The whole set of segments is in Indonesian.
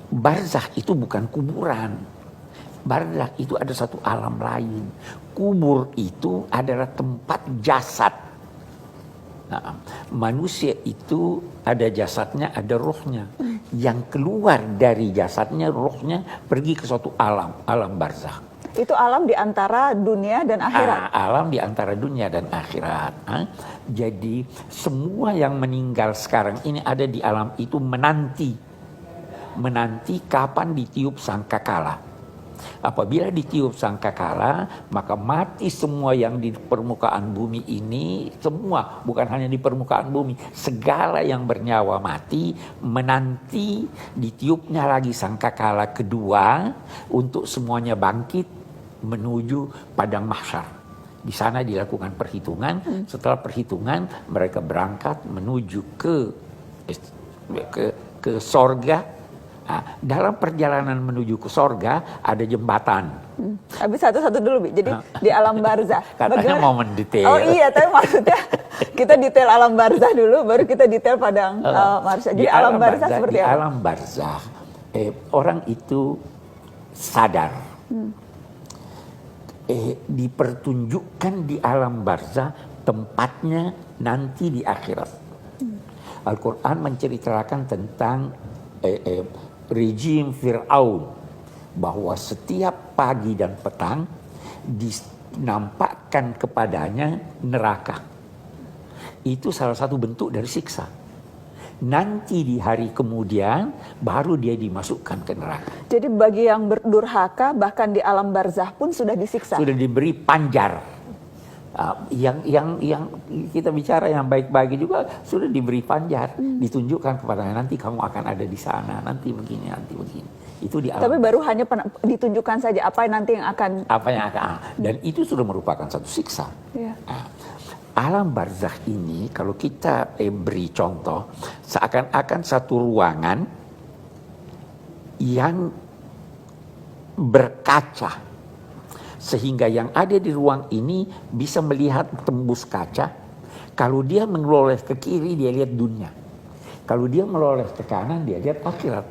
barzakh itu bukan kuburan. Barzakh itu ada satu alam lain. Kubur itu adalah tempat jasad. Nah, manusia itu ada jasadnya, ada rohnya. Yang keluar dari jasadnya, rohnya pergi ke suatu alam barzakh. Itu alam di antara dunia dan akhirat. Alam di antara dunia dan akhirat. Jadi semua yang meninggal sekarang ini ada di alam itu menanti kapan ditiup sangkakala. Apabila ditiup sangkakala, maka mati semua yang di permukaan bumi ini, semua, bukan hanya di permukaan bumi, segala yang bernyawa mati, menanti ditiupnya lagi sangkakala kedua untuk semuanya bangkit menuju padang mahsyar. Di sana dilakukan perhitungan, setelah perhitungan mereka berangkat menuju ke sorga. Nah, dalam perjalanan menuju ke sorga ada jembatan. Habis satu-satu dulu, Bi. Jadi di alam barzah. Katanya mau mendetail. Oh iya, tapi maksudnya kita detail alam barzah dulu, baru kita detail padang mahsyar. Jadi alam barzah seperti apa? Di alam barzah, orang itu sadar. Dipertunjukkan di alam barzah tempatnya nanti di akhirat. Al-Quran menceritakan tentang rejim Fir'aun, bahwa setiap pagi dan petang dinampakkan kepadanya neraka. Itu salah satu bentuk dari siksa. Nanti di hari kemudian baru dia dimasukkan ke neraka. Jadi bagi yang berdurhaka bahkan di alam barzah pun sudah disiksa. Sudah diberi panjar. Yang kita bicara yang baik-baik juga sudah diberi panjar, ditunjukkan kepadanya nanti kamu akan ada di sana, nanti begini, nanti begini. Itu di alam. Tapi baru hanya ditunjukkan saja apa nanti yang akan. Dan itu sudah merupakan satu siksa. Ya. Alam barzakh ini kalau kita beri contoh seakan-akan satu ruangan yang berkaca. Sehingga yang ada di ruang ini bisa melihat tembus kaca. Kalau dia menoleh ke kiri, dia lihat dunia. Kalau dia menoleh ke kanan, dia lihat akhirat.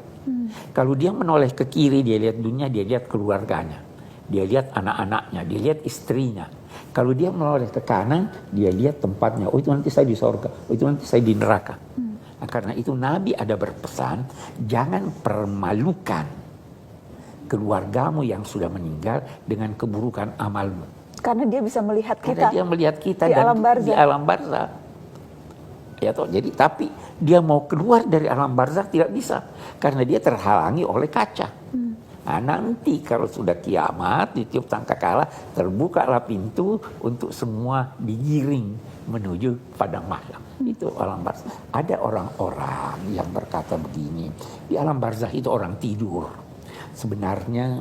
Kalau dia menoleh ke kiri, dia lihat dunia, dia lihat keluarganya. Dia lihat anak-anaknya, dia lihat istrinya. Kalau dia menoleh ke kanan, dia lihat tempatnya. Oh, itu nanti saya di sorga. Oh, itu nanti saya di neraka. Nah, karena itu Nabi ada berpesan, jangan permalukan keluargamu yang sudah meninggal dengan keburukan amalmu. Karena dia bisa melihat kita. Karena dia melihat kita di alam barzah. Di alam barzah. Ya toh, jadi tapi dia mau keluar dari alam barzah tidak bisa karena dia terhalangi oleh kaca. Nah, nanti kalau sudah kiamat ditiup sangkakala, terbukalah pintu untuk semua digiring menuju padang mahsyar. Itu alam barzah. Ada orang-orang yang berkata begini, di alam barzah itu orang tidur. Sebenarnya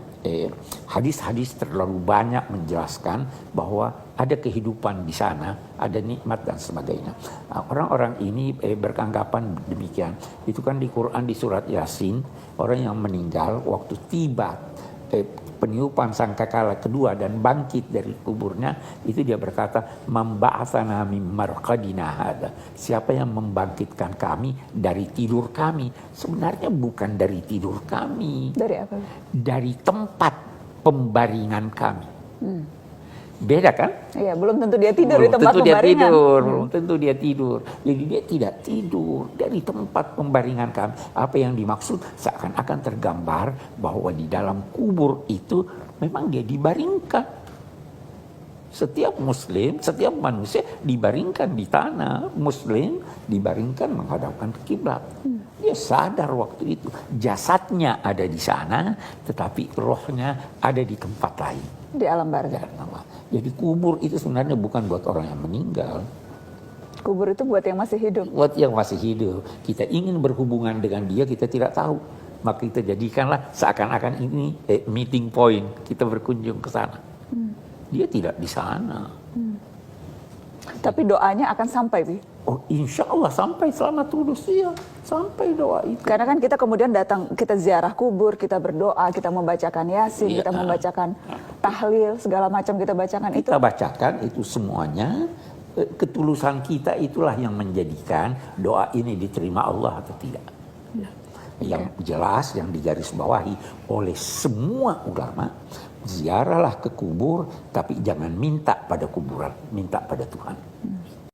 hadis-hadis terlalu banyak menjelaskan bahwa ada kehidupan di sana, ada nikmat dan sebagainya. Nah, orang-orang ini beranggapan demikian. Itu kan di Quran di surat Yasin, orang yang meninggal waktu tiba peniupan sangkakala kedua dan bangkit dari kuburnya, itu dia berkata, "Mamba'atsana mim marqadina hada." Siapa yang membangkitkan kami dari tidur kami? Sebenarnya bukan dari tidur kami. Dari apa? Dari tempat pembaringan kami. Beda kan? Iya, belum tentu dia tidur di tempat pembaringan. Belum tentu dia tidur. Jadi dia tidak tidur dari tempat pembaringan kami. Apa yang dimaksud seakan-akan tergambar bahwa di dalam kubur itu memang dia dibaringkan. Setiap muslim, setiap manusia dibaringkan di tanah. Muslim dibaringkan menghadapkan ke kiblat. Dia sadar waktu itu jasadnya ada di sana, tetapi rohnya ada di tempat lain. Di alam barzah. Jadi kubur itu sebenarnya bukan buat orang yang meninggal. Kubur itu buat yang masih hidup. Buat yang masih hidup. Kita ingin berhubungan dengan dia, kita tidak tahu. Maka kita jadikanlah seakan-akan ini meeting point. Kita berkunjung ke sana. Dia tidak di sana. Tapi doanya akan sampai, Bi. Oh, insya Allah sampai selamat lulus ya. Sampai doa itu. Karena kan kita kemudian datang, kita ziarah kubur, kita berdoa, kita membacakan Yasin, kita membacakan tahlil, segala macam kita bacakan itu. Kita bacakan itu semuanya. Ketulusan kita itulah yang menjadikan doa ini diterima Allah atau tidak. Yang jelas, yang digarisbawahi oleh semua ulama, ziarahlah ke kubur, tapi jangan minta pada kuburan, minta pada Tuhan.